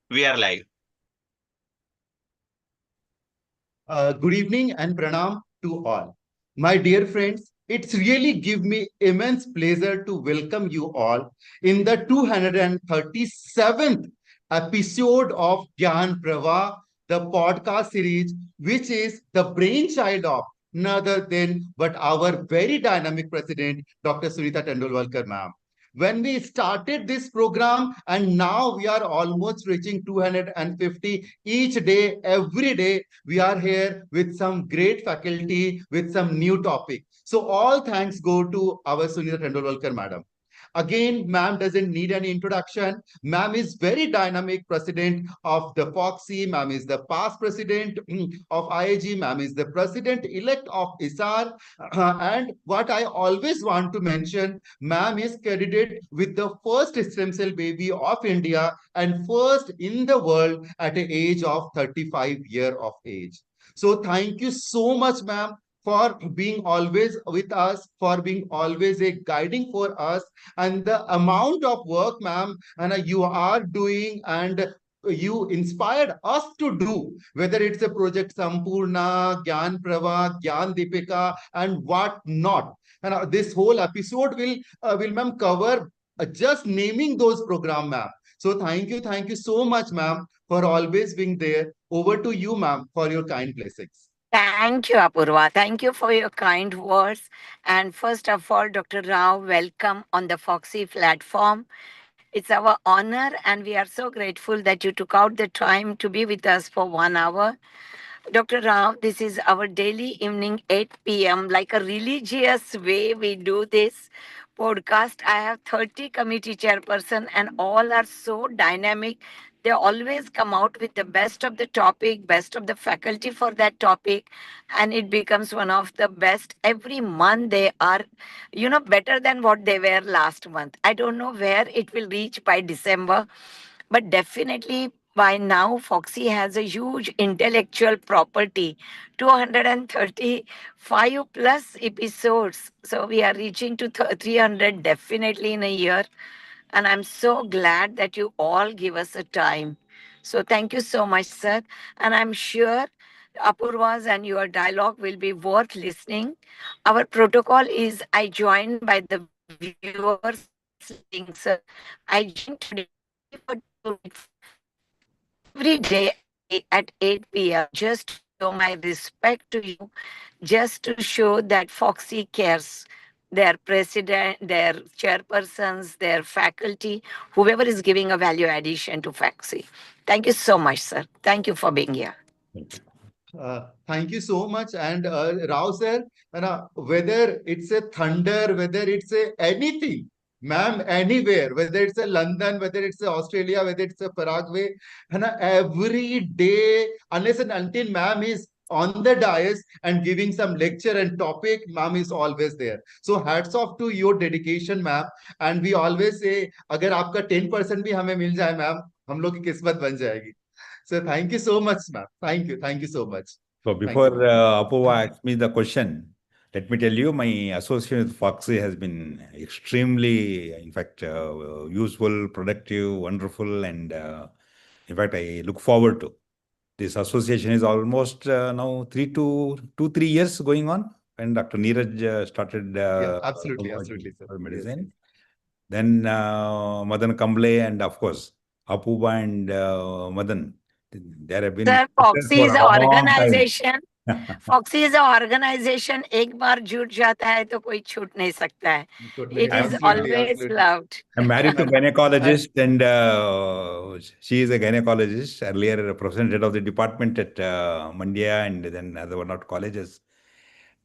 We are live. Good evening and pranam to all. My dear friends, it's really give me immense pleasure to welcome you all in the 237th episode of Gyan Pravah, the podcast series, which is the brainchild of none other than but our very dynamic president, Dr. Sunita Tandulwadkar, ma'am. When we started this program, and now we are almost reaching 250 each day, every day, we are here with some great faculty, with some new topic. So all thanks go to our Sunita Tandulwadkar, madam. Again, ma'am doesn't need any introduction. Ma'am is very dynamic president of the Fogsi. Ma'am is the past president of IAG. Ma'am is the president-elect of ISAR. And what I always want to mention, ma'am is credited with the first stem cell baby of India and first in the world at the age of 35 year of age. So thank you so much, ma'am, for being always with us, for being always a guiding for us, and the amount of work, ma'am, and you are doing and you inspired us to do, whether it's a project Sampurna, Gyan Pravah, Gyan Deepika, and what not. And this whole episode will ma'am, cover just naming those program, ma'am. So thank you so much, ma'am, for always being there. Over to you, ma'am, for your kind blessings. Thank you, Apurva. Thank you for your kind words. And first of all, Dr. Rao, welcome on the Foxy platform. It's our honor, and we are so grateful that you took out the time to be with us for 1 hour. Dr. Rao, this is our daily evening 8 p.m. Like a religious way we do this podcast. I have 30 committee chairperson and all are so dynamic. They always come out with the best of the topic, best of the faculty for that topic, and it becomes one of the best. Every month they are, better than what they were last month. I don't know where it will reach by December, but definitely by now, Foxy has a huge intellectual property, 235 plus episodes. So we are reaching to 300 definitely in a year. And I'm so glad that you all give us a time. So thank you so much, sir. And I'm sure Apurva's and your dialogue will be worth listening. Our protocol is I join by the viewers link, sir. I join today only for 2 weeks every day at 8 p.m. just to show my respect to you, just to show that Foxy cares. Their president, their chairpersons, their faculty, whoever is giving a value addition to Foxy. Thank you so much, sir. Thank you for being here. Thank you so much. And Rao sir, whether it's a thunder, whether it's a anything, ma'am, anywhere, whether it's a London, whether it's a Australia, whether it's a Paraguay, every day, unless and until ma'am is on the dais and giving some lecture and topic, ma'am is always there. So hats off to your dedication, ma'am. And we always say, अगर आपका 10% भी हमें मिल जाए, ma'am, हम लोग की किस्मत बन जाएगी. So thank you so much, ma'am. Thank you so much. So Thank before you. Apurva asks me the question, let me tell you, my association with Foxy has been extremely, in fact, useful, productive, wonderful, and in fact, I look forward to. This association is almost now 3 years going on, when Dr. Neeraj started Yeah, absolutely, sir. medicine. Then Madan Kamble and of course Apuba and Madan. There have been Sir, Foxy for is a an long time. organization. Foxy is an organization. एक बार जुट जाता है तो कोई छूट नहीं सकता है. Totally, It is absolutely, always absolutely. loved. I'm married to a gynecologist, and she is a gynecologist, earlier president head of the department at Mandya, and then other one out colleges.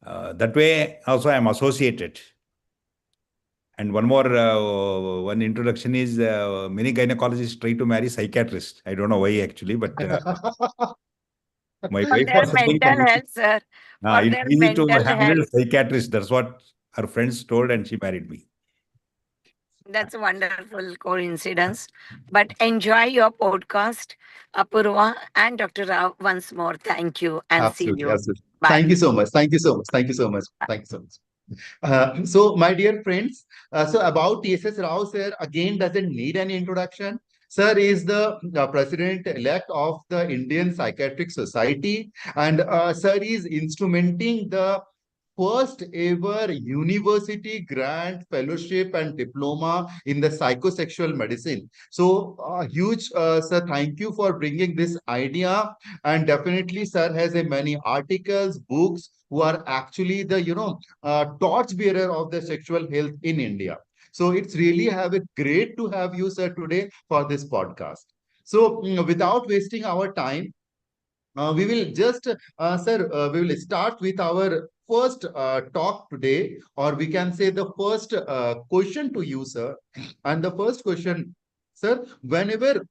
That way, also I'm associated. And one more, one introduction is many gynecologists try to marry psychiatrists. I don't know why actually, but my For wife their was saying mental health, sir. For it's their easy to mental handle health. psychiatrist. That's what her friends told, and she married me. That's a wonderful coincidence. But enjoy your podcast, Apurva and Dr. Rao. Once more, thank you and see Absolutely, you. absolutely. Bye. Thank you so much. Thank you so much. Thank you so much. Thank you so much. So my dear friends, so about TSS Rao sir again doesn't need any introduction. Sir is the president-elect of the Indian Psychiatric Society, and sir is instrumenting the first ever university grant fellowship and diploma in the psychosexual medicine. So huge, sir, thank you for bringing this idea. And definitely, sir has a many articles, books, who are actually the, torch bearer of the sexual health in India. So it's really have a great to have you, sir, today for this podcast. So without wasting our time, we will just, sir, we will start with our first talk today, or we can say the first question to you, sir. And the first question, sir, whenever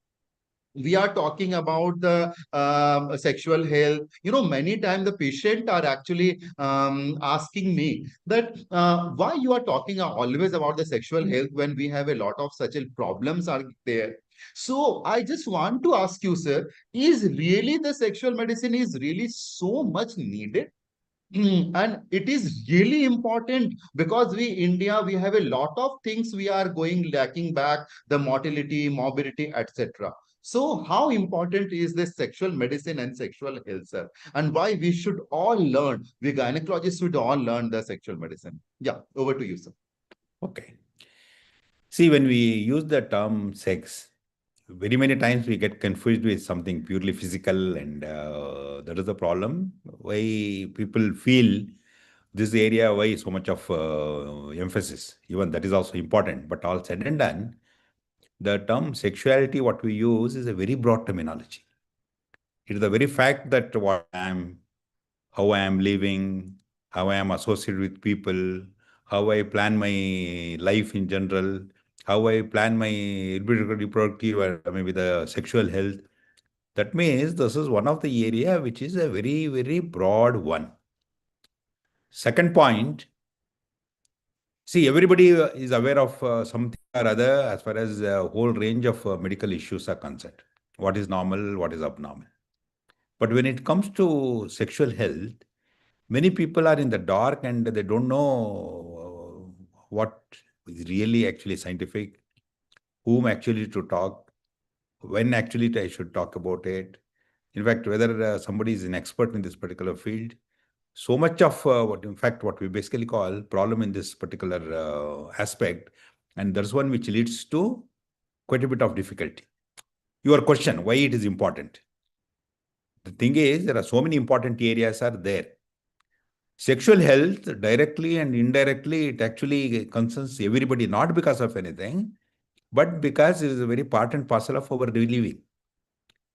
we are talking about the sexual health, many times the patient are actually asking me that why you are talking always about the sexual health when we have a lot of such problems are there. So I just want to ask you, sir, is really the sexual medicine is really so much needed? And it is really important because we India, we have a lot of things we are going lacking back, the mortality, morbidity, etc. So how important is this sexual medicine and sexual health, sir? And why we should all learn, we gynecologists should all learn the sexual medicine. Yeah, over to you, sir. Okay. See, when we use the term sex, very many times we get confused with something purely physical, and that is the problem. Why people feel this area, why so much of emphasis, even that is also important. But all said and done, the term sexuality, what we use, is a very broad terminology. It is the very fact that what I am, how I am living, how I am associated with people, how I plan my life in general, how I plan my reproductive or maybe the sexual health. That means this is one of the area which is a very, very broad one. Second point, see, everybody is aware of something or other as far as a whole range of medical issues are concerned. What is normal, what is abnormal. But when it comes to sexual health, many people are in the dark and they don't know what is really actually scientific, whom actually to talk, when actually I should talk about it. In fact, whether somebody is an expert in this particular field. So much of what we basically call problem in this particular aspect, and there's one which leads to quite a bit of difficulty. Your question, why it is important? The thing is, there are so many important areas are there. Sexual health, directly and indirectly, it actually concerns everybody, not because of anything, but because it is a very part and parcel of our daily living.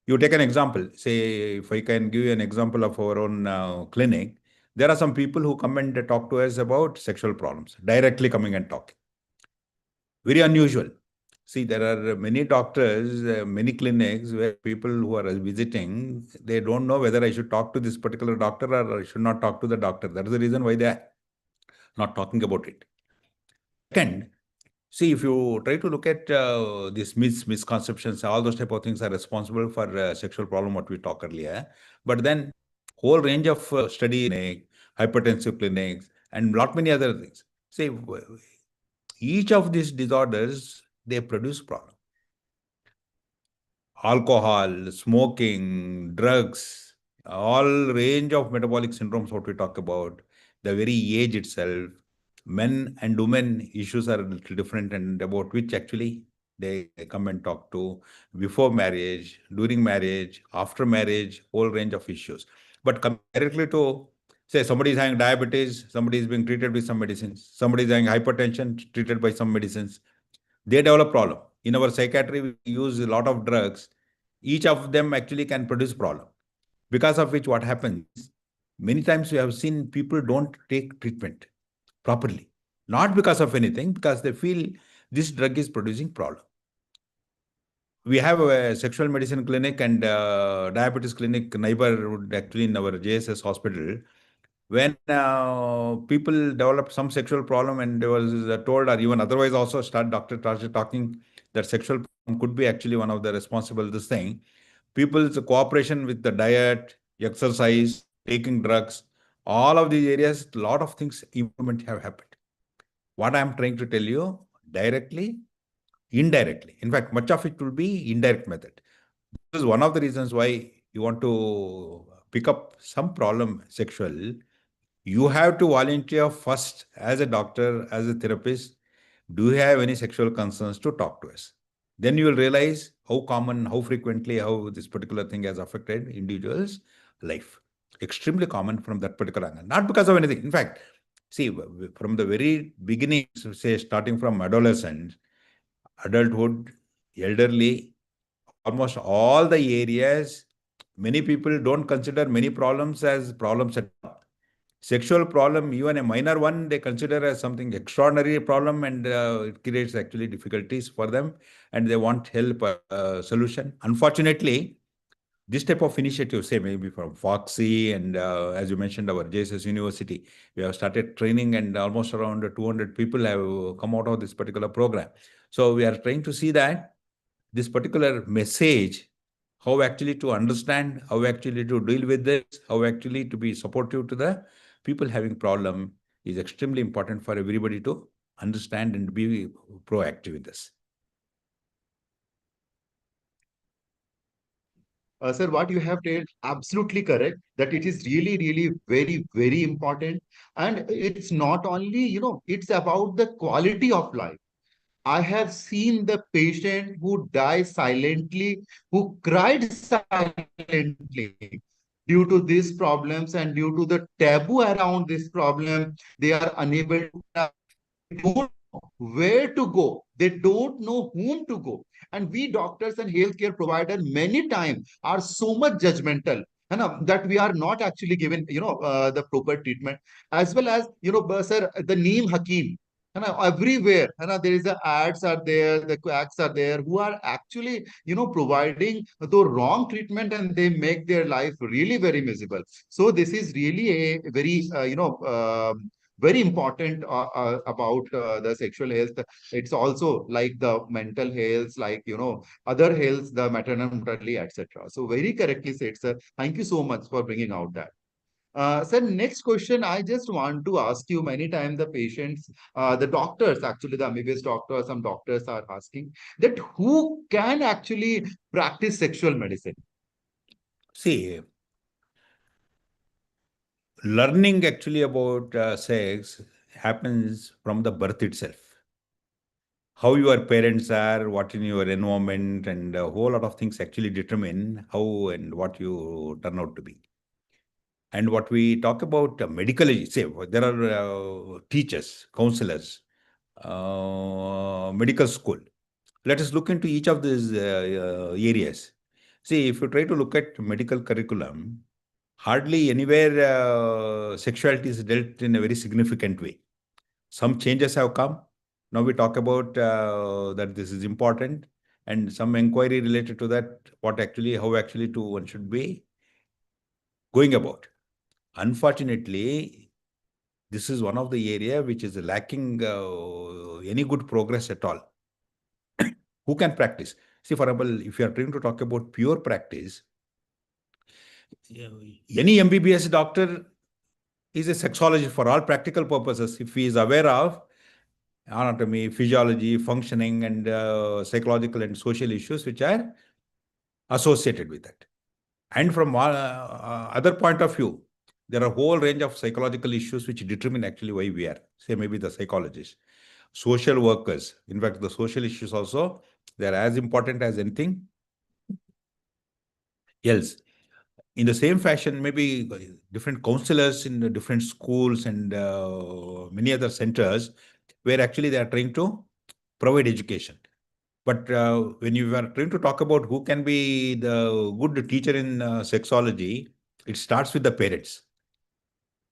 You take an example, say, if I can give you an example of our own clinic, there are some people who come and talk to us about sexual problems, directly coming and talking. Very unusual. See, there are many doctors, many clinics where people who are visiting, they don't know whether I should talk to this particular doctor or I should not talk to the doctor. That is the reason why they are not talking about it. Second, see, if you try to look at these misconceptions, all those type of things are responsible for sexual problem, what we talked earlier. But then whole range of study clinic, hypertensive clinics, and lot many other things. See, each of these disorders, they produce problem. Alcohol, smoking, drugs, all range of metabolic syndromes, what we talk about, the very age itself, men and women issues are a little different, and about which actually they come and talk to before marriage, during marriage, after marriage, whole range of issues. But coming directly to, say, somebody is having diabetes, somebody is being treated with some medicines, somebody is having hypertension, treated by some medicines, they develop problem. In our psychiatry, we use a lot of drugs. Each of them actually can produce problem. Because of which what happens, many times we have seen people don't take treatment properly. Not because of anything, because they feel this drug is producing problem. We have a sexual medicine clinic and diabetes clinic neighborhood actually in our JSS hospital. When people develop some sexual problem and they was told, or even otherwise also doctor started talking that sexual problem could be actually one of the responsible this thing. People's cooperation with the diet, exercise, taking drugs, all of these areas, a lot of things improvement have happened. What I'm trying to tell you directly, indirectly. In fact, much of it will be indirect method. This is one of the reasons why you want to pick up some problem sexual. You have to volunteer first as a doctor, as a therapist. Do you have any sexual concerns to talk to us? Then you will realize how common, how frequently, how this particular thing has affected individuals' life. Extremely common from that particular angle. Not because of anything. In fact, see, from the very beginning, so say starting from adolescence, adulthood, elderly, almost all the areas, many people don't consider many problems as problems at all. Sexual problem, even a minor one, they consider as something extraordinary problem, and it creates actually difficulties for them, and they want help, solution. Unfortunately, this type of initiative, say maybe from Fogsi and as you mentioned, our JSS University, we have started training, and almost around 200 people have come out of this particular program. So we are trying to see that this particular message, how actually to understand, how actually to deal with this, how actually to be supportive to the people having problem is extremely important for everybody to understand and be proactive in this. Sir, what you have told, absolutely correct, that it is really, really very, very important. And it's not only, it's about the quality of life. I have seen the patient who died silently, who cried silently due to these problems and due to the taboo around this problem. They are unable to don't know where to go. They don't know whom to go. And we doctors and healthcare providers many times are so much judgmental. That we are not actually given, the proper treatment, as well as, sir, the Neem Hakim. Everywhere, there is the ads are there, the quacks are there who are actually, providing the wrong treatment, and they make their life really very miserable. So this is really a very, very important about the sexual health. It's also like the mental health, like, other health, the maternal mortality, etc. So very correctly said, sir. Thank you so much for bringing out that. Sir, next question I just want to ask you. Many times the patients, the doctors, actually the MBBS doctors, some doctors are asking that who can actually practice sexual medicine? See, learning actually about sex happens from the birth itself. How your parents are, what in your environment, and a whole lot of things actually determine how and what you turn out to be. And what we talk about medical, say there are teachers, counselors, medical school. Let us look into each of these areas. See, if you try to look at medical curriculum, hardly anywhere sexuality is dealt in a very significant way. Some changes have come. Now we talk about that this is important, and some inquiry related to that, what actually, how actually to one should be going about. Unfortunately, this is one of the area which is lacking any good progress at all. Who can practice? See, for example, if you are trying to talk about pure practice, any MBBS doctor is a sexologist for all practical purposes if he is aware of anatomy, physiology, functioning, and psychological and social issues which are associated with that. And from other point of view, there are a whole range of psychological issues which determine actually why we are, say maybe the psychologists, social workers. In fact, the social issues also, they are as important as anything else. In the same fashion, maybe different counselors in the different schools and many other centers where actually they are trying to provide education. But when you are trying to talk about who can be the good teacher in sexology, it starts with the parents.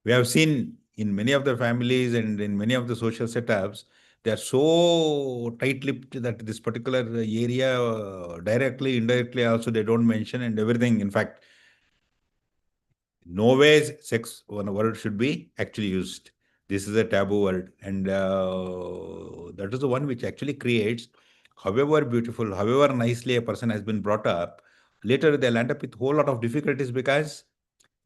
We have seen in many of the families and in many of the social setups, they are so tight-lipped that this particular area, directly, indirectly, also they don't mention and everything. In fact, no ways sex one word should be actually used. This is a taboo word, and that is the one which actually creates, however beautiful, however nicely a person has been brought up, later they'll end up with a whole lot of difficulties because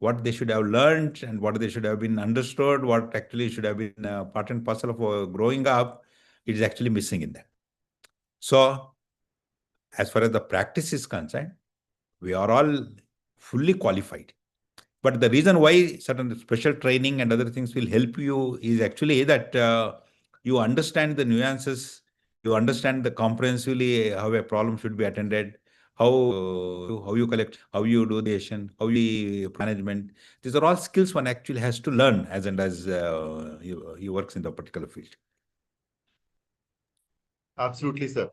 what they should have learned and what they should have been understood, what actually should have been part and parcel of growing up, it is actually missing in that. So, as far as the practice is concerned, we are all fully qualified. But the reason why certain special training and other things will help you is actually that you understand the nuances, you understand the comprehensively how a problem should be attended, how you collect, how you do the action, how you management. These are all skills one actually has to learn as and as you works in the particular field. Absolutely, sir.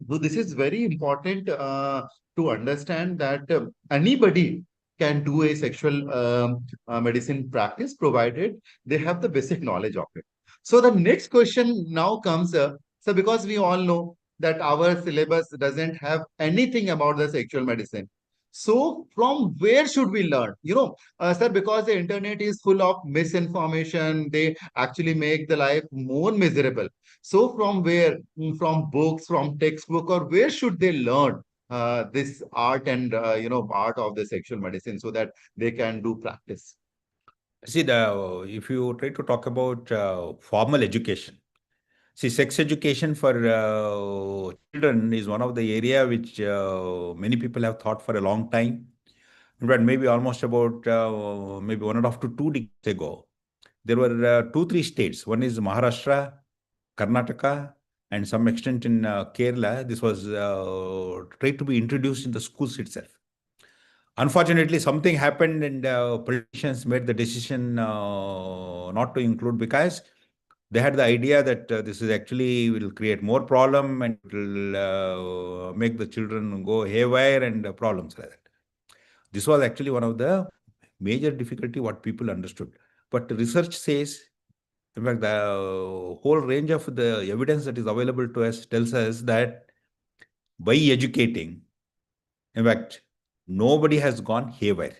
So this is very important to understand that anybody can do a sexual medicine practice provided they have the basic knowledge of it. So the next question now comes, so because we all know that our syllabus doesn't have anything about the sexual medicine. So from where should we learn? Sir, because the internet is full of misinformation, they actually make the life more miserable. So from where? From books, from textbook, or where should they learn this art and art of the sexual medicine so that they can do practice? See, if you try to talk about formal education, see, sex education for children is one of the area which many people have thought for a long time. In fact, maybe almost about maybe 1.5 to 2 decades ago, there were 2, 3 states. One is Maharashtra, Karnataka, and some extent in Kerala. This was tried to be introduced in the schools itself. Unfortunately, something happened and politicians made the decision not to include because they had the idea that this is actually will create more problem and it will make the children go haywire and problems like that. This was actually one of the major difficulty what people understood. But research says, in fact, the whole range of the evidence that is available to us tells us that by educating, in fact, nobody has gone haywire.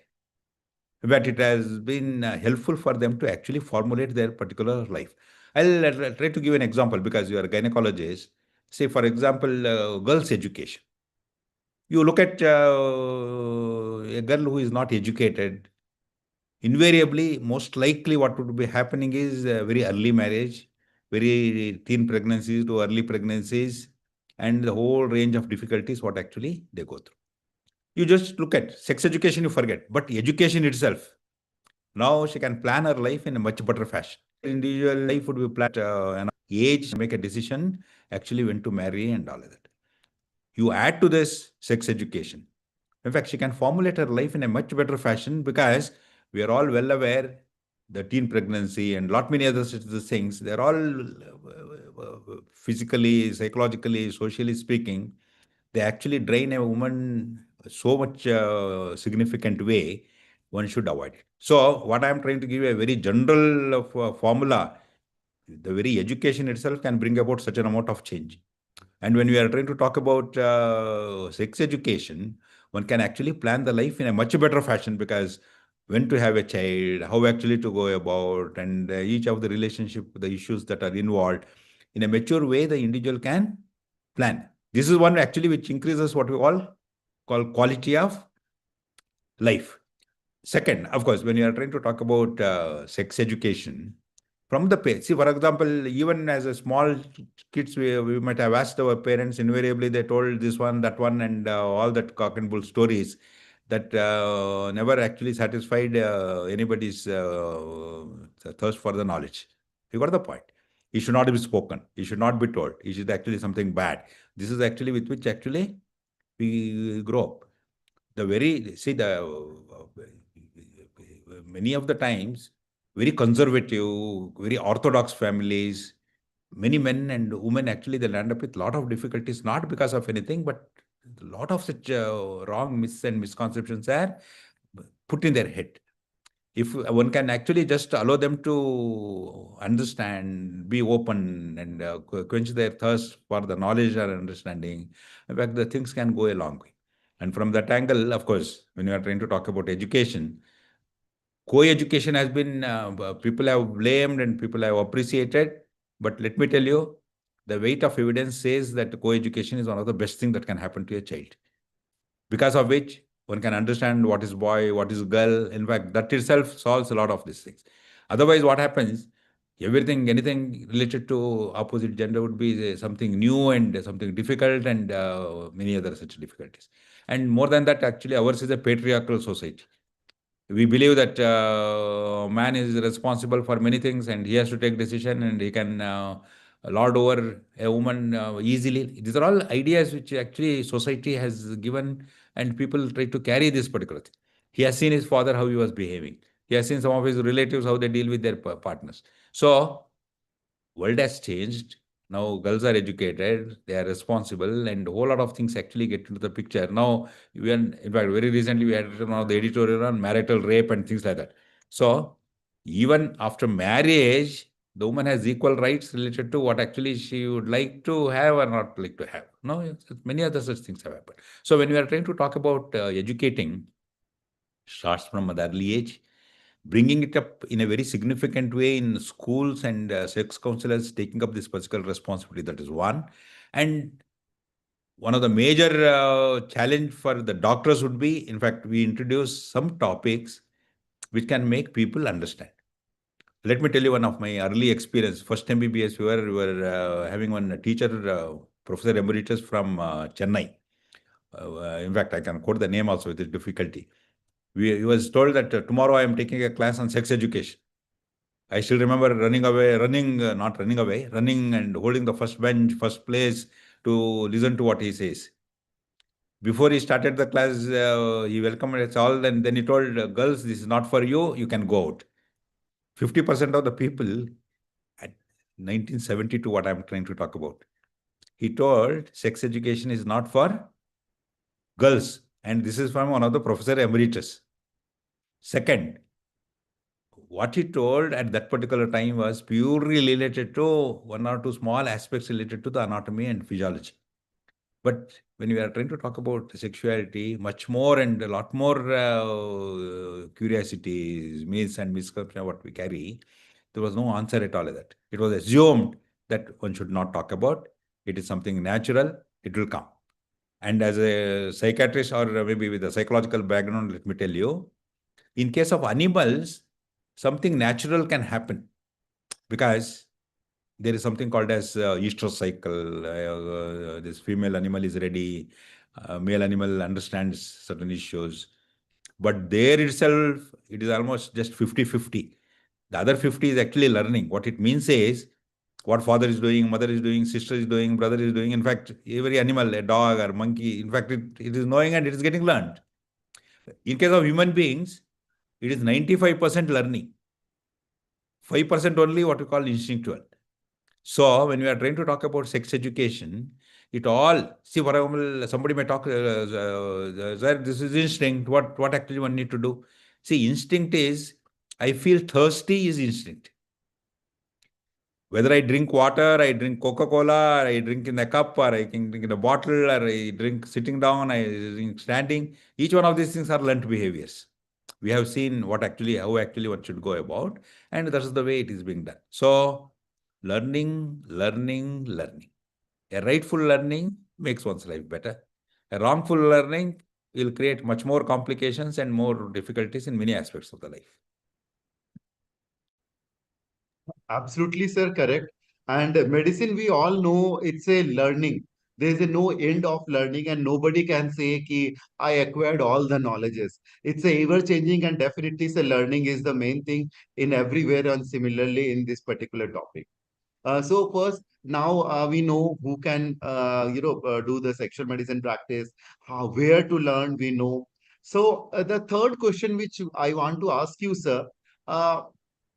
In fact, it has been helpful for them to actually formulate their particular life. I'll try to give an example because you are a gynecologist. Say, for example, girls' education. You look at a girl who is not educated, invariably, most likely what would be happening is very early marriage, very teen pregnancies to early pregnancies, and the whole range of difficulties what actually they go through. You just look at sex education, you forget, but education itself, now she can plan her life in a much better fashion. Individual life would be planned an age, make a decision, actually when to marry and all of that. You add to this sex education. In fact, she can formulate her life in a much better fashion because we are all well aware the teen pregnancy and lot many other such things. They're all physically, psychologically, socially speaking, they actually drain a woman so much significant way. One should avoid it. So, what I'm trying to give you a very general formula. The very education itself can bring about such an amount of change. And when we are trying to talk about sex education, one can actually plan the life in a much better fashion because when to have a child, how actually to go about, and each of the relationship, the issues that are involved, in a mature way, the individual can plan. This is one actually which increases what we all call quality of life. Second, of course, when you are trying to talk about sex education, from the parents, see, for example, even as a small kids, we might have asked our parents, invariably they told this one, that one, and all that cock and bull stories that never actually satisfied anybody's thirst for the knowledge. You got the point. It should not be spoken. It should not be told. It is actually something bad. This is actually with which actually we grow up. The very, see, the many of the times, very conservative, very orthodox families, many men and women actually they'll end up with a lot of difficulties, not because of anything, but a lot of such wrong myths and misconceptions are put in their head. If one can actually just allow them to understand, be open, and quench their thirst for the knowledge or understanding, in fact, the things can go a long way. And from that angle, of course, when you are trying to talk about education, co-education has been, people have blamed and people have appreciated. But let me tell you, the weight of evidence says that co-education is one of the best things that can happen to a child. Because of which one can understand what is boy, what is girl. In fact, that itself solves a lot of these things. Otherwise, what happens? Anything related to opposite gender would be something new and something difficult, and many other such difficulties. And more than that, actually, ours is a patriarchal society. We believe that man is responsible for many things and he has to take decision and he can lord over a woman easily. These are all ideas which actually society has given, and people try to carry this particular thing. He has seen his father how he was behaving. He has seen some of his relatives how they deal with their partners. So world has changed. Now girls are educated, they are responsible, and a whole lot of things actually get into the picture. Now, in fact, very recently we had one of the editorial on marital rape and things like that. So even after marriage, the woman has equal rights related to what actually she would like to have or not like to have. No, many other such things have happened. So when we are trying to talk about educating, starts from an early age, bringing it up in a very significant way in schools, and sex counselors taking up this particular responsibility. That is one. And one of the major challenge for the doctors would be, in fact, we introduce some topics which can make people understand. Let me tell you one of my early experience. First MBBS, we were having one teacher, Professor Emeritus from Chennai. In fact, I can quote the name also with difficulty. He was told that tomorrow I am taking a class on sex education. I still remember not running away, running and holding the first bench, first place to listen to what he says. Before he started the class, he welcomed us all, and then he told girls, "This is not for you. You can go out." 50% of the people at 1972, what I'm trying to talk about, he told sex education is not for girls, and this is from one of the professor emeritus. Second, what he told at that particular time was purely related to one or two small aspects related to the anatomy and physiology. But when we are trying to talk about sexuality, much more and a lot more curiosities, myths and misconceptions what we carry, there was no answer at all of that. It was assumed that one should not talk about. It is something natural. It will come. And as a psychiatrist or maybe with a psychological background, let me tell you, in case of animals, something natural can happen because there is something called as estrous cycle. This female animal is ready, male animal understands certain issues. But there itself, it is almost just 50-50. The other 50 is actually learning. What it means is what father is doing, mother is doing, sister is doing, brother is doing. In fact, every animal, a dog or monkey, in fact, it is knowing and it is getting learned. In case of human beings, it is 95% learning. 5% only what we call instinctual. So when we are trying to talk about sex education, it all, see, for example, somebody may talk, sir, this is instinct. What actually one need to do? See, instinct is, I feel thirsty is instinct. Whether I drink water, I drink Coca-Cola, or I drink in a cup, or I can drink in a bottle, or I drink sitting down, I drink standing. Each one of these things are learned behaviors. We have seen how actually one should go about, and that's the way it is being done. So, learning, learning, learning. A rightful learning makes one's life better. A wrongful learning will create much more complications and more difficulties in many aspects of the life. Absolutely, sir, correct. And medicine, we all know it's a learning. There is a no end of learning, and nobody can say ki I acquired all the knowledges. It's a ever changing, and definitely, the learning is the main thing in everywhere, and similarly in this particular topic. So first, now we know who can, do the sexual medicine practice, where to learn, we know. So the third question which I want to ask you, sir, uh,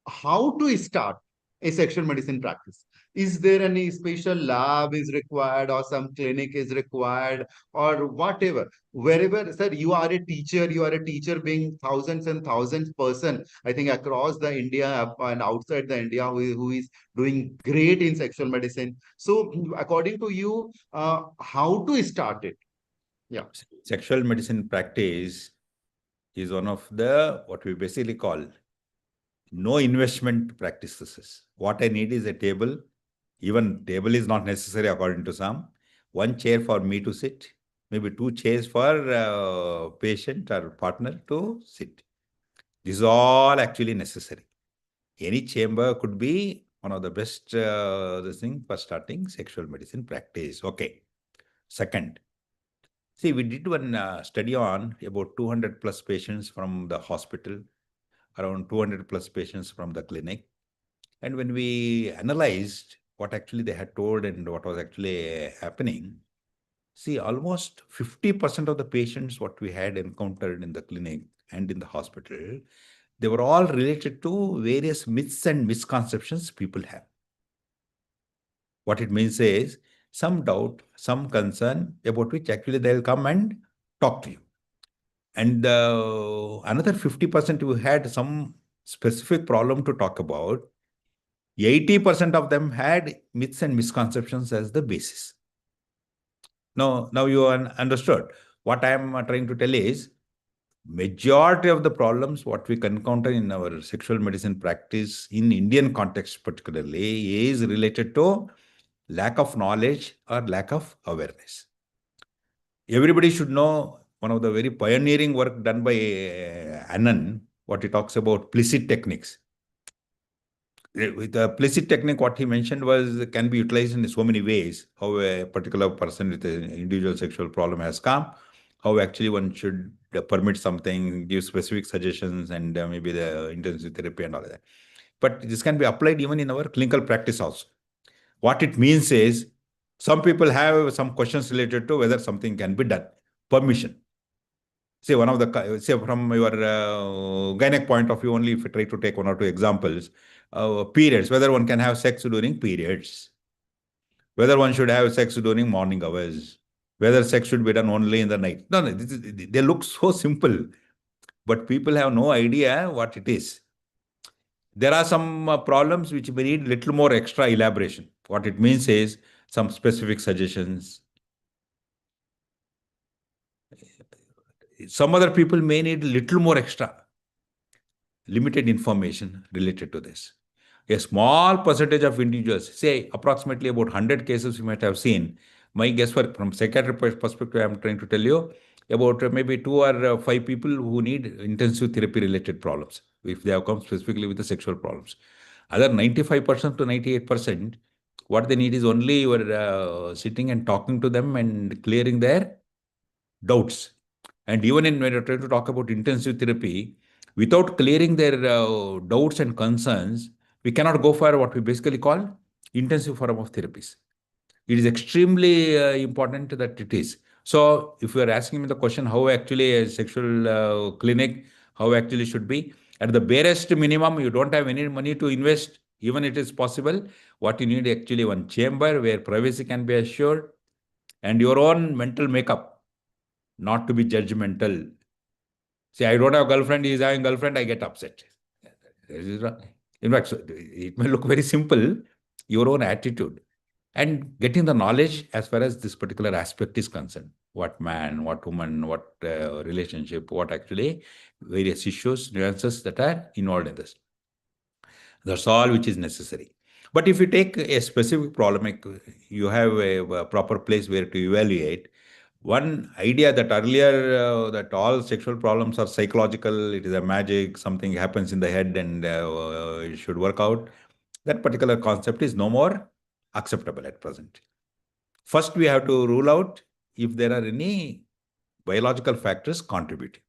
how to start a sexual medicine practice? Is there any special lab is required or some clinic is required or whatever? Wherever, sir, you are a teacher being thousands and thousands person, I think across the India and outside the India who is doing great in sexual medicine. So according to you, how to start it? Yeah. Sexual medicine practice is one of the what we basically call no investment practices. What I need is a table. Even table is not necessary according to some. One chair for me to sit, maybe two chairs for patient or partner to sit. This is all actually necessary. Any chamber could be one of the best this thing for starting sexual medicine practice. Okay. Second, see, we did one study on about 200 plus patients from the hospital, around 200 plus patients from the clinic. And when we analyzed what actually they had told and what was actually happening, see, almost 50% of the patients what we had encountered in the clinic and in the hospital, they were all related to various myths and misconceptions people have. What it means is some doubt, some concern about which actually they'll come and talk to you. And another 50% who had some specific problem to talk about, 80% of them had myths and misconceptions as the basis. Now you understood. What I am trying to tell is, majority of the problems what we encounter in our sexual medicine practice in Indian context particularly is related to lack of knowledge or lack of awareness. Everybody should know one of the very pioneering work done by Anand, what he talks about Plicit techniques. With the Plicit technique, what he mentioned was can be utilized in so many ways. How a particular person with an individual sexual problem has come, how actually one should permit something, give specific suggestions, and maybe the intensive therapy and all of that. But this can be applied even in our clinical practice also. What it means is some people have some questions related to whether something can be done. Permission. Say one of the, say from your gynec point of view only, if you try to take one or two examples, periods, whether one can have sex during periods, whether one should have sex during morning hours, whether sex should be done only in the night. No, they look so simple, but people have no idea what it is. There are some problems which may need little more extra elaboration. What it means is some specific suggestions. Some other people may need little more extra, limited information related to this. A small percentage of individuals, say approximately about 100 cases you might have seen. My guesswork from psychiatric perspective, I'm trying to tell you about maybe 2 or 5 people who need intensive therapy related problems, if they have come specifically with the sexual problems. Other 95% to 98%, what they need is only your sitting and talking to them and clearing their doubts. And even when you're trying to talk about intensive therapy, without clearing their doubts and concerns, we cannot go for what we basically call intensive form of therapies. It is extremely important that it is. So if you are asking me the question, how actually a sexual clinic, how actually should be, at the barest minimum, you don't have any money to invest, even it is possible. What you need actually one chamber where privacy can be assured and your own mental makeup, not to be judgmental. See, I don't have girlfriend, he is having girlfriend, I get upset. In fact, so it may look very simple, your own attitude. And getting the knowledge as far as this particular aspect is concerned. What man, what woman, what relationship, what actually various issues, nuances that are involved in this. That's all which is necessary. But if you take a specific problem, like you have a proper place where to evaluate, one idea that earlier that all sexual problems are psychological, it is a magic, something happens in the head and it should work out. That particular concept is no more acceptable at present. First, we have to rule out if there are any biological factors contributing.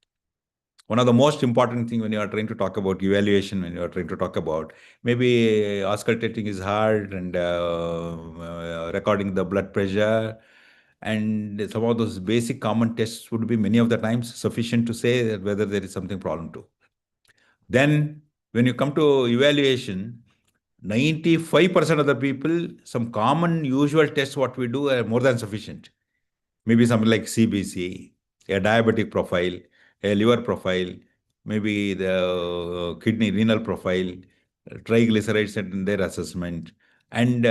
One of the most important thing when you are trying to talk about evaluation, when you are trying to talk about maybe auscultating is hard and recording the blood pressure and some of those basic common tests would be many of the times sufficient to say that whether there is something problem too. Then when you come to evaluation, 95% of the people, some common usual tests what we do are more than sufficient. Maybe something like CBC, a diabetic profile, a liver profile, maybe the kidney renal profile, triglycerides and their assessment, and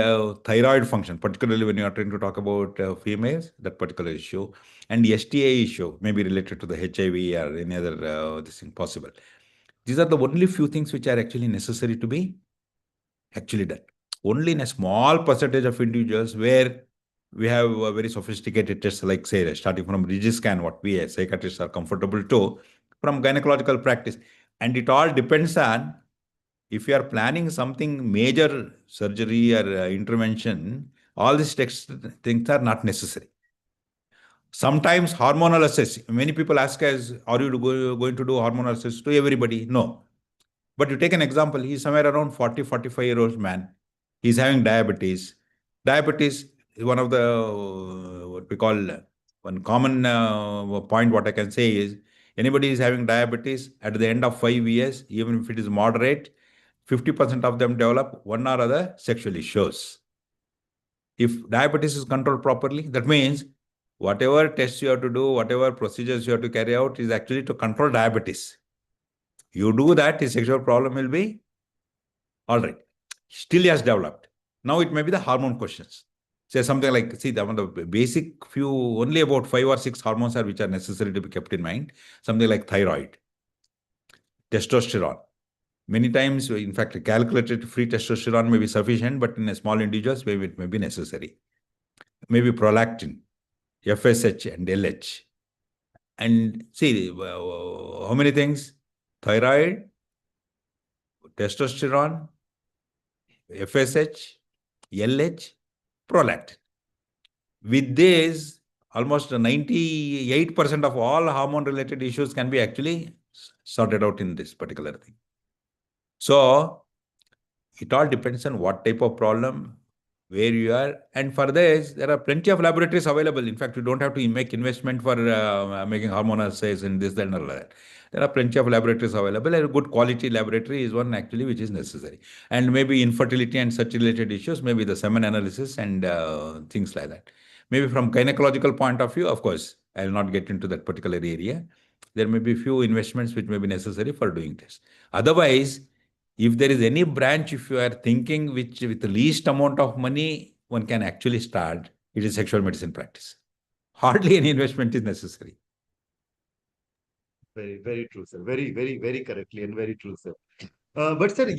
thyroid function, particularly when you are trying to talk about females, that particular issue, and the STA issue, maybe related to the HIV or any other this thing possible. These are the only few things which are actually necessary to be actually done. Only in a small percentage of individuals where we have a very sophisticated tests like say starting from Regiscan, what we as psychiatrists are comfortable to, from gynecological practice. And it all depends on If you are planning something major surgery or intervention, all these things are not necessary. Sometimes hormonal assess. Many people ask us, are you going to do hormonal assess to everybody? No. But you take an example, he's somewhere around 40, 45-year-old man. He's having diabetes. Diabetes is one of the, what we call, one common point what I can say is, anybody is having diabetes, at the end of 5 years, even if it is moderate, 50% of them develop one or other sexual issues. If diabetes is controlled properly, that means whatever tests you have to do, whatever procedures you have to carry out is actually to control diabetes. You do that, the sexual problem will be all right. Still he has developed. Now it may be the hormone questions. Say something like, see, the basic few, only about 5 or 6 hormones are which are necessary to be kept in mind. Something like thyroid, testosterone. Many times, in fact, calculated free testosterone may be sufficient, but in a small individuals, maybe it may be necessary. Maybe prolactin, FSH and LH. And see, how many things? Thyroid, testosterone, FSH, LH, prolactin. With this, almost 98% of all hormone-related issues can be actually sorted out in this particular thing. So, it all depends on what type of problem, where you are. And for this, there are plenty of laboratories available. In fact, you don't have to make investment for making hormonal assays and this, that, and all that. There are plenty of laboratories available. A good quality laboratory is one actually which is necessary. And maybe infertility and such related issues, maybe the semen analysis and things like that. Maybe from gynecological point of view, of course, I will not get into that particular area. There may be few investments which may be necessary for doing this. Otherwise, if there is any branch, if you are thinking which with the least amount of money, one can actually start, it is sexual medicine practice. Hardly any investment is necessary. Very, very true, sir. Very, very, very correctly and very true, sir. But sir,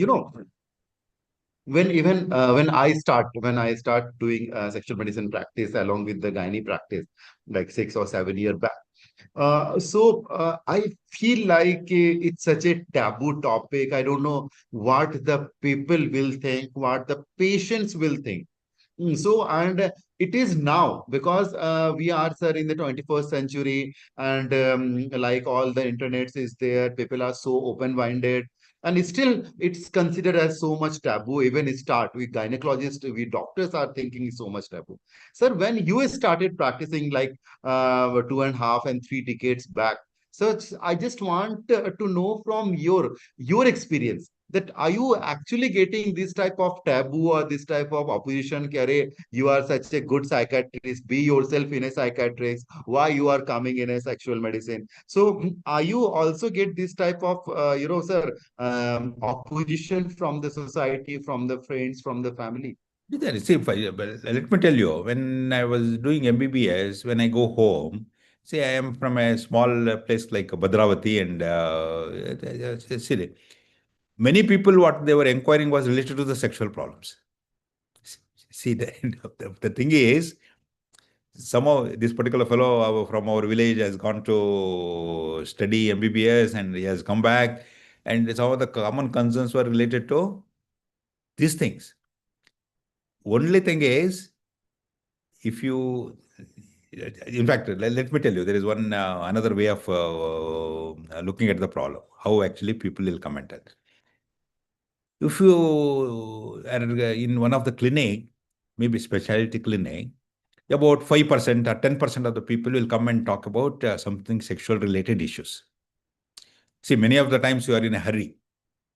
when I start doing sexual medicine practice along with the gynae practice, like 6 or 7 years back. I feel like it's such a taboo topic. I don't know what the people will think, what the patients will think. And it is now because we are, sir, in the 21st century, and like all the internets is there, people are so open-minded, and it's considered as so much taboo. Even start we gynecologists, we doctors are thinking it's so much taboo. Sir, when you started practicing like 2.5 and 3 decades back, so I just want to know from your experience that are you actually getting this type of taboo or this type of opposition? Kare, you are such a good psychiatrist, be yourself in a psychiatrist, why you are coming in a sexual medicine? So are you also get this type of sir, opposition from the society, from the friends, from the family? See, but let me tell you, when I was doing MBBS, when I go home, see, I am from a small place like Bhadravati, and see, many people, what they were inquiring was related to the sexual problems. See, the thing is, somehow this particular fellow from our village has gone to study MBBS and he has come back, and some of the common concerns were related to these things. Only thing is, if you, in fact, let me tell you, there is one another way of looking at the problem, how actually people will comment at it. If you are in one of the clinic, maybe specialty clinic, about 5% or 10% of the people will come and talk about something sexual related issues. See, many of the times you are in a hurry.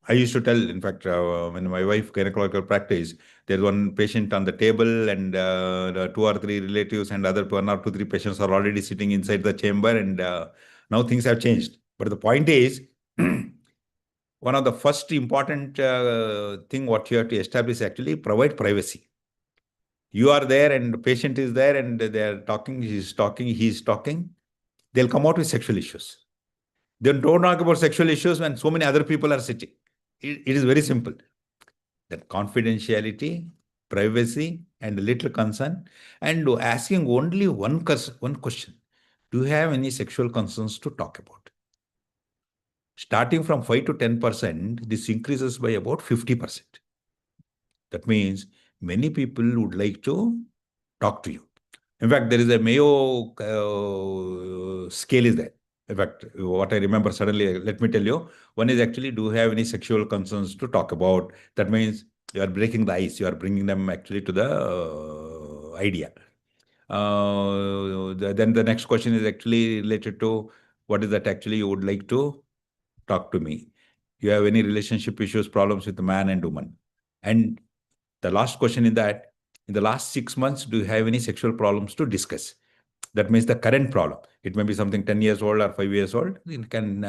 I used to tell, in fact, when my wife gynecological practice, there's one patient on the table and the 2 or 3 relatives and other 1 or 2, 3 patients are already sitting inside the chamber, and now things have changed. But the point is, one of the first important thing what you have to establish actually provide privacy. You are there and the patient is there and they are talking, he's talking. They'll come out with sexual issues. Then don't talk about sexual issues when so many other people are sitting. It is very simple. That confidentiality, privacy, and a little concern, and asking only one question. Do you have any sexual concerns to talk about? starting from 5 to 10%, this increases by about 50%. That means many people would like to talk to you. In fact, there is a Mayo scale is there. In fact, what I remember suddenly, let me tell you, one is actually, do you have any sexual concerns to talk about? That means you are breaking the ice. You are bringing them actually to the idea. Then the next question is actually related to what is that actually you would like to talk to me. You have any relationship issues, problems with man and woman. And the last question in that, in the last 6 months, do you have any sexual problems to discuss? That means the current problem. It may be something 10 years old or 5 years old. It can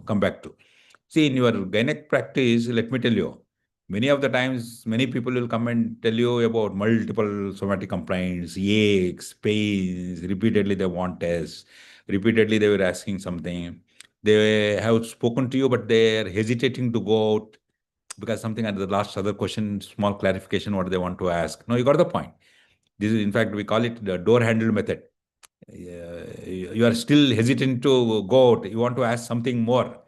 come back to. See, in your gynec practice, let me tell you, many of the times, many people will come and tell you about multiple somatic complaints, aches, pains. Repeatedly, they want tests. Repeatedly, they were asking something. They have spoken to you, but they are hesitating to go out because something at the last other question, small clarification, what they want to ask. No, you got the point. This is, in fact, we call it the door handle method. You are still hesitant to go out. You want to ask something more.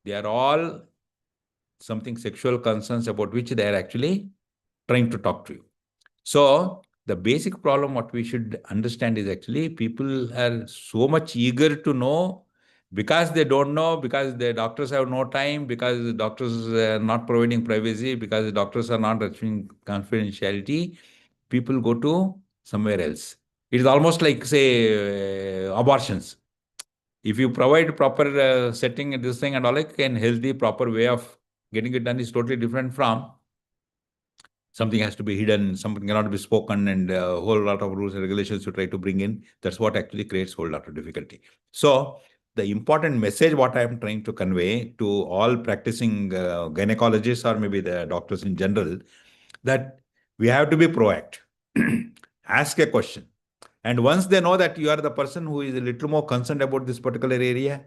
They are all something sexual concerns about which they are actually trying to talk to you. So the basic problem, what we should understand is actually people are so much eager to know because they don't know, because the doctors have no time, because the doctors are not providing privacy, because the doctors are not achieving confidentiality, people go to somewhere else. It is almost like, say, abortions. If you provide proper setting, this thing and all, like a healthy, proper way of getting it done is totally different from something has to be hidden, something cannot be spoken, and a whole lot of rules and regulations you try to bring in. That's what actually creates a whole lot of difficulty. So the important message what I am trying to convey to all practicing gynecologists or maybe the doctors in general, that we have to be proactive. Ask a question. And once they know that you are the person who is a little more concerned about this particular area,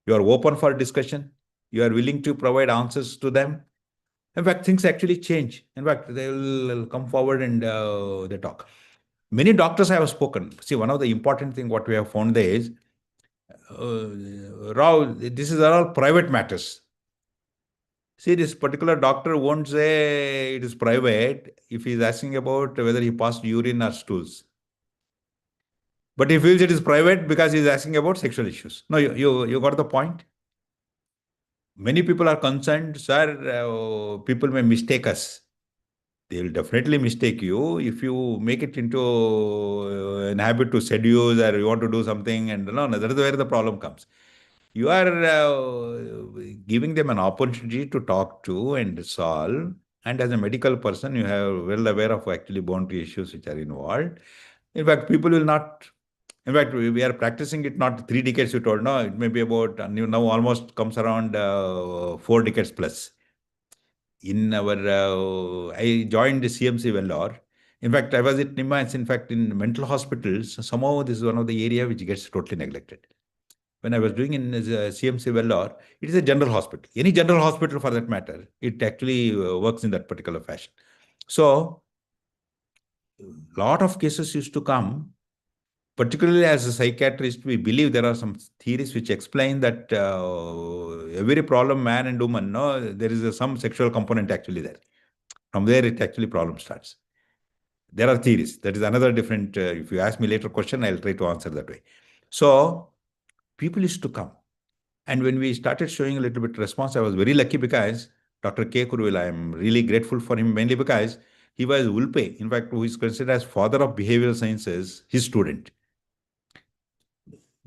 you are open for discussion, you are willing to provide answers to them. In fact, things actually change. In fact, they will come forward and they talk. Many doctors have spoken. See, one of the important thing what we have found there is, Rao, this is all private matters. See, this particular doctor won't say it is private if he is asking about whether he passed urine or stools. But he feels it is private because he is asking about sexual issues. No, you got the point? Many people are concerned, sir, people may mistake us. They will definitely mistake you if you make it into an habit to seduce or you want to do something, and no, that is where the problem comes. You are giving them an opportunity to talk to and solve. And as a medical person, you have well aware of actually boundary issues which are involved. In fact, people will not. In fact, we are practicing it not 3 decades. You told no, it may be about now almost comes around 4 decades plus. In our, I joined the CMC Vellore. In fact, I was at NIMAS. In fact, in mental hospitals, somehow this is one of the area which gets totally neglected. When I was doing in CMC Vellore, it is a general hospital. Any general hospital for that matter, it actually works in that particular fashion. So, lot of cases used to come, particularly as a psychiatrist, we believe there are some theories which explain that every problem, man and woman, no, there is some sexual component actually there. From there, it actually problem starts. There are theories. That is another different, if you ask me later question, I'll try to answer that way. So people used to come. And when we started showing a little bit response, I was very lucky because Dr. K. Kuruvil, I am really grateful for him mainly because he was Ulpe, in fact, who is considered as father of behavioral sciences, his student.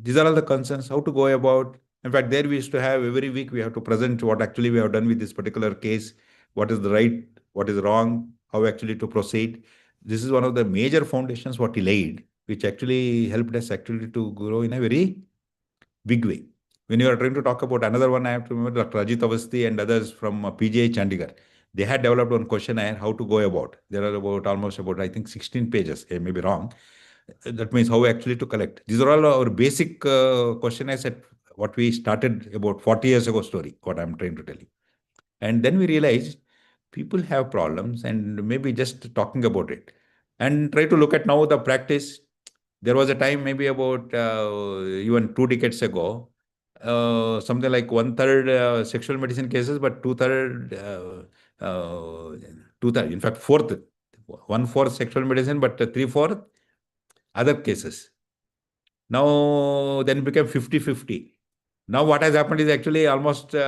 These are all the concerns, how to go about. In fact, there we used to have every week, we have to present what actually we have done with this particular case, what is the right, what is wrong, how actually to proceed. This is one of the major foundations what he laid, which actually helped us actually to grow in a very big way. When you are trying to talk about another one, I have to remember Dr. Ajit Avasthi and others from PGI Chandigarh. They had developed one questionnaire, how to go about. There are about almost about, I think, 16 pages. I may be wrong. That means how actually to collect. These are all our basic questionnaires at what we started about 40 years ago story, what I'm trying to tell you. And then we realized people have problems and maybe just talking about it. And try to look at now the practice. There was a time maybe about even 2 decades ago, something like one-third sexual medicine cases, but two-third, in fact, fourth, one-fourth sexual medicine, but three-fourth other cases. Now, then it became 50-50. Now, what has happened is actually almost 70,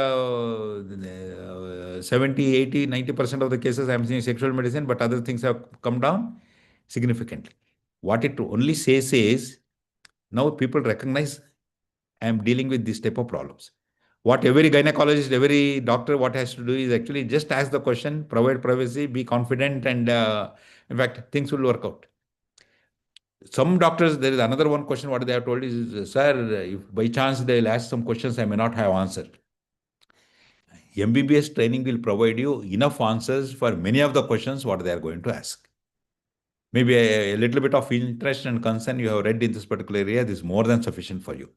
80, 90% of the cases I'm seeing sexual medicine, but other things have come down significantly. What it only says is now people recognize I am dealing with this type of problems. What every gynecologist, every doctor, what has to do is actually just ask the question, provide privacy, be confident, and in fact, things will work out. Some doctors, there is another one question what they have told is, sir, if by chance they'll ask some questions I may not have answered. MBBS training will provide you enough answers for many of the questions what they are going to ask. Maybe a little bit of interest and concern you have read in this particular area, this is more than sufficient for you.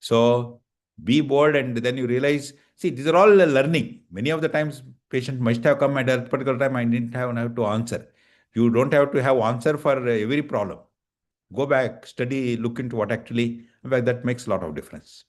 So be bold, and then you realize, see, these are all learning. Many of the times patient must have come at a particular time, I didn't have to answer. You don't have to have answer for every problem. Go back, study, look into what actually, in fact, that makes a lot of difference.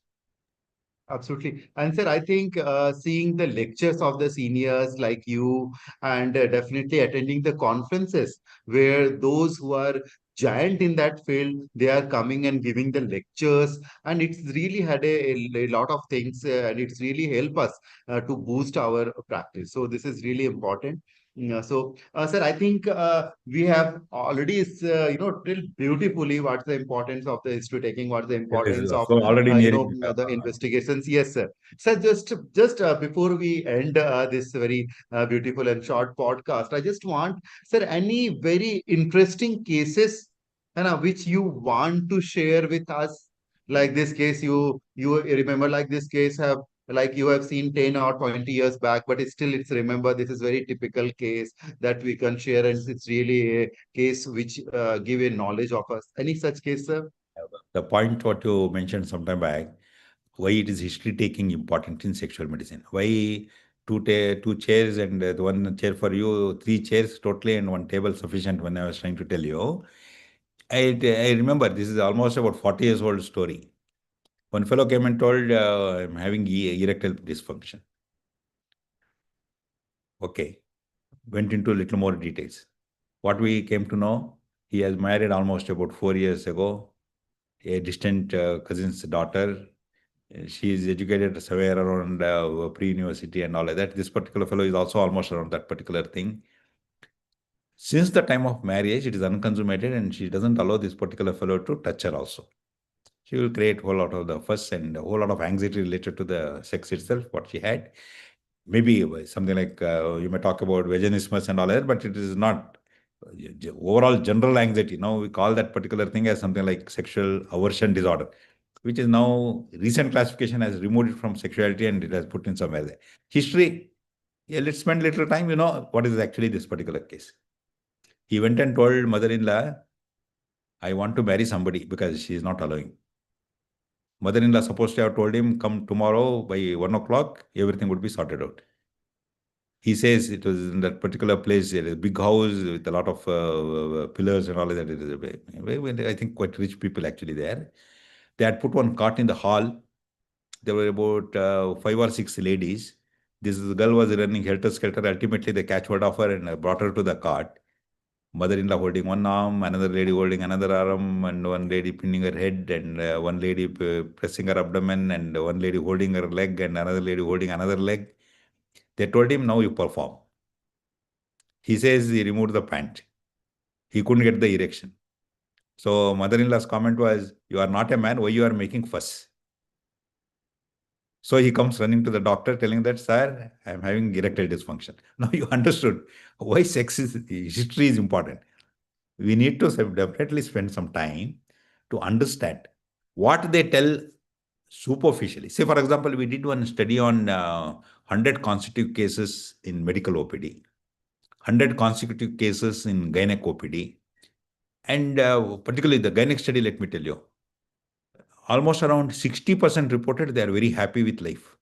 Absolutely. And sir, I think seeing the lectures of the seniors like you and definitely attending the conferences where those who are giant in that field, they are coming and giving the lectures. And it's really had a lot of things and it's really helped us to boost our practice. So this is really important. Yeah, so, sir, I think we have already, tell beautifully what's the importance of the history taking, what's the It is importance of so already nearing. the investigations. Yes, sir. Sir, just before we end this very beautiful and short podcast, I just want, sir, any very interesting cases, which you want to share with us. Like this case, you remember, like this case have like you have seen 10 or 20 years back, but it's remember this is very typical case that we can share, and it's really a case which give a knowledge of us. Any such case, sir? The point what you mentioned sometime back, why it is history taking important in sexual medicine. Why two chairs and the one chair for you, three chairs totally, and one table sufficient. When I was trying to tell you, I remember this is almost about 40 years old story. One fellow came and told, I'm having erectile dysfunction. Okay, went into a little more details. What we came to know, he has married almost about 4 years ago, a distant cousin's daughter. She is educated somewhere around pre-university and all of that. This particular fellow is also almost around that particular thing. Since the time of marriage, it is unconsummated, and she doesn't allow this particular fellow to touch her also. She will create a whole lot of the fuss and a whole lot of anxiety related to the sex itself, what she had. Maybe something like you may talk about vaginismus and all that, but it is not overall general anxiety. Now we call that particular thing as something like sexual aversion disorder, which is now recent classification has removed it from sexuality and it has put in somewhere there. History, yeah, let's spend little time, what is actually this particular case. He went and told mother-in-law, I want to marry somebody because she is not allowing. Mother-in-law supposed to have told him, come tomorrow by 1 o'clock, everything would be sorted out. He says it was in that particular place, a big house with a lot of pillars and all of that. It is I think quite rich people actually there. They had put one cot in the hall. There were about 5 or 6 ladies. This girl was running helter-skelter. Ultimately, they catch hold of her and brought her to the cot. Mother-in-law holding one arm, another lady holding another arm, and one lady pinning her head, and one lady pressing her abdomen, and one lady holding her leg, and another lady holding another leg. They told him, now you perform. He says he removed the pant. He couldn't get the erection. So mother-in-law's comment was, you are not a man, why you are making fuss? So he comes running to the doctor telling that, sir, I am having erectile dysfunction. Now you understood why history is important. We need to definitely spend some time to understand what they tell superficially. Say, for example, we did one study on 100 consecutive cases in medical OPD, 100 consecutive cases in gynec OPD, and particularly the gynec study, let me tell you, almost around 60% reported they are very happy with life.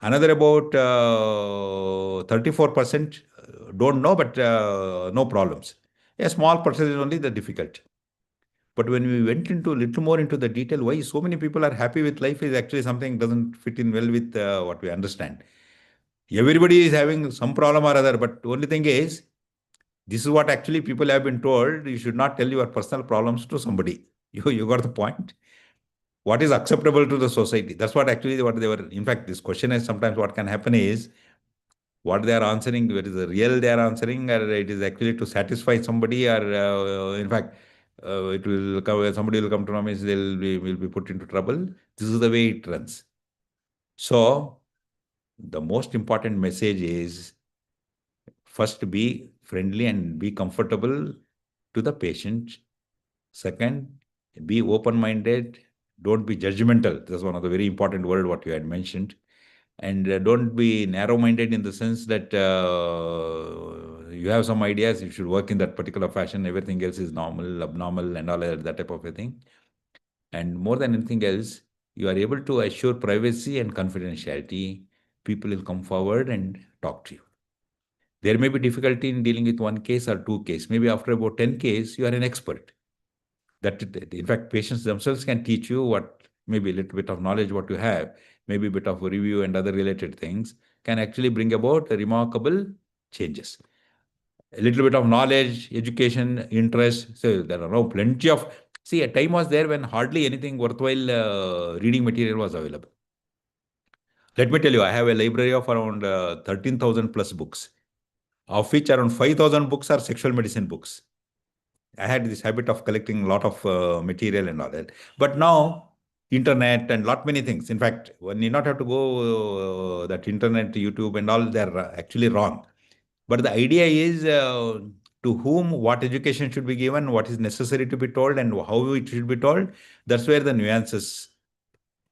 Another about 34% don't know, but no problems. A small percentage only the difficult. But when we went into little more into the detail, why so many people are happy with life is actually something doesn't fit in well with what we understand. Everybody is having some problem or other, but only thing is, this is what actually people have been told. You should not tell your personal problems to somebody. You got the point. What is acceptable to the society? That's what they were. In fact, this question is sometimes what can happen is what they are answering, whether it is the real they are answering, or it is actually to satisfy somebody, or in fact, it will come, somebody will come to know means will be put into trouble. This is the way it runs. So the most important message is first be friendly and be comfortable to the patient. Second, be open-minded. Don't be judgmental. That's one of the very important word what you had mentioned. And don't be narrow-minded in the sense that you have some ideas, you should work in that particular fashion. Everything else is normal, abnormal, and all that type of a thing. And more than anything else, you are able to assure privacy and confidentiality. People will come forward and talk to you. There may be difficulty in dealing with one case or two cases. Maybe after about 10 cases, you are an expert. That in fact, patients themselves can teach you what maybe a little bit of knowledge what you have, maybe a bit of a review and other related things can actually bring about remarkable changes. A little bit of knowledge, education, interest. So there are now plenty of. See, a time was there when hardly anything worthwhile reading material was available. Let me tell you, I have a library of around 13,000 plus books, of which around 5,000 books are sexual medicine books. I had this habit of collecting a lot of material and all that. But now, internet and lot many things. In fact, one need not have to go that internet, YouTube and all, they're actually wrong. But the idea is to whom what education should be given, what is necessary to be told, and how it should be told. That's where the nuances,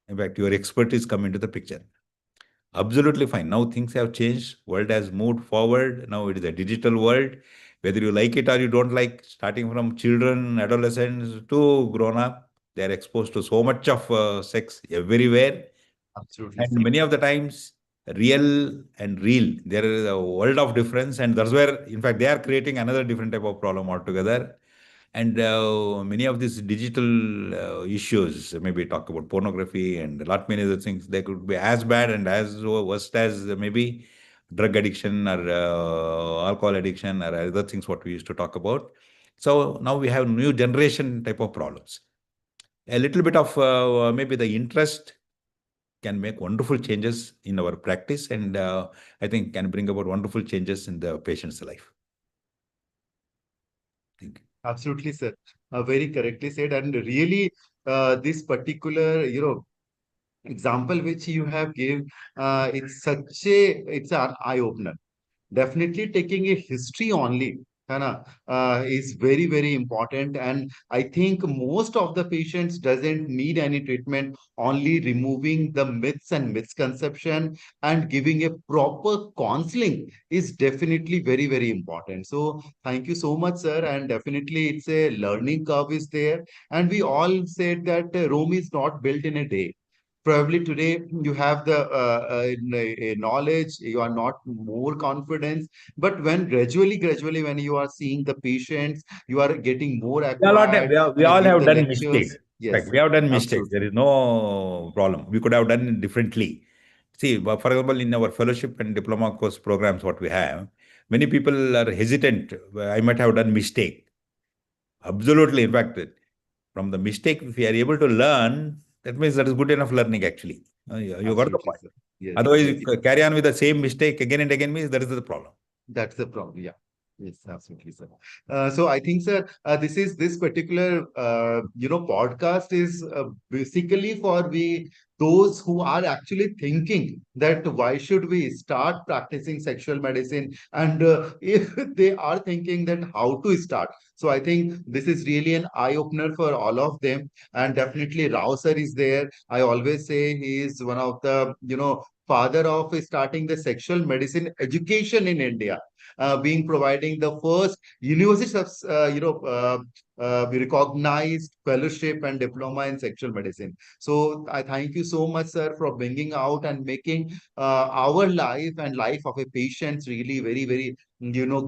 in fact, your expertise come into the picture. Absolutely fine. Now things have changed. World has moved forward. Now it is a digital world. Whether you like it or you don't like, starting from children, adolescents to grown up, they are exposed to so much of sex everywhere. Absolutely, And sir. many of the times, real and real, there is a world of difference. And that's where, in fact, they are creating another different type of problem altogether. And many of these digital issues, maybe talk about pornography and a lot many other things, they could be as bad and as worst as maybe drug addiction or alcohol addiction or other things what we used to talk about. So now we have new generation type of problems. A little bit of maybe the interest can make wonderful changes in our practice, and I think can bring about wonderful changes in the patient's life. Thank you. Absolutely, sir. Very correctly said. And really, this particular, example which you have given, it's an eye opener. Definitely taking a history only, है ना, is very, very important. And I think most of the patients doesn't need any treatment, only removing the myths and misconception and giving a proper counseling is definitely very, very important. So thank you so much, sir. And definitely it's a learning curve is there. And we all said that Rome is not built in a day. Probably today you have the knowledge, you are not more confidence, but when gradually when you are seeing the patients, you are getting more acquired We and all give have the done mistakes. lectures. Yes, Like we have done mistakes. There absolutely. is no problem. We could have done it differently. See, for example, in our fellowship and diploma course programs, what we have, many people are hesitant. I might have done mistake. Absolutely. In fact, from the mistake, if we are able to learn, that means that is good enough learning actually. You got the Absolutely, point. sir. Yes, Otherwise, yes. you carry on with the same mistake again and again means that is the problem. That's the problem. Yeah. Yes, absolutely, sir. So I think, sir, this particular podcast is basically for we those who are actually thinking that why should we start practicing sexual medicine, and if they are thinking that how to start. So I think this is really an eye opener for all of them, and definitely Rao sir is there. I always say he is one of the father of starting the sexual medicine education in India, being providing the first university recognized fellowship and diploma in sexual medicine. So I thank you so much, sir, for bringing out and making our life and life of a patient really very, very,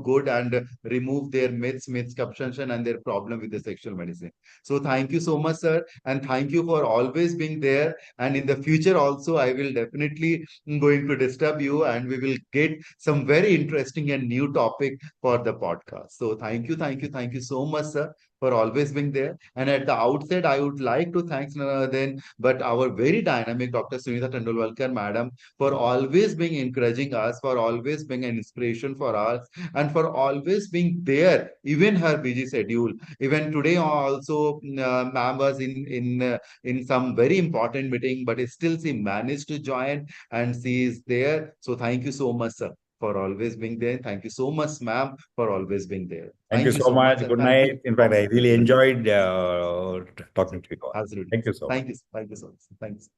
good, and remove their myths, misconception, and their problem with the sexual medicine. So thank you so much, sir, and thank you for always being there. And in the future also, I will definitely going to disturb you, and we will get some very interesting and new topic for the podcast. So thank you so much, sir, for always being there. And at the outset, I would like to thank none other than but our very dynamic Dr. Sunita Tandulwadkar, madam, for always being encouraging us, for always being an inspiration for us, and for always being there, even her busy schedule. Even today also, ma'am was in some very important meeting, but still she managed to join and she is there. So thank you so much, sir, for always being there. Thank you so much, ma'am, for always being there. Thank you Thank you so so much, much. sir. Good Thank you. night. In fact, I Foxy really people. enjoyed talking to you all. Absolutely. Thank you so much. Thank you so much. Thanks.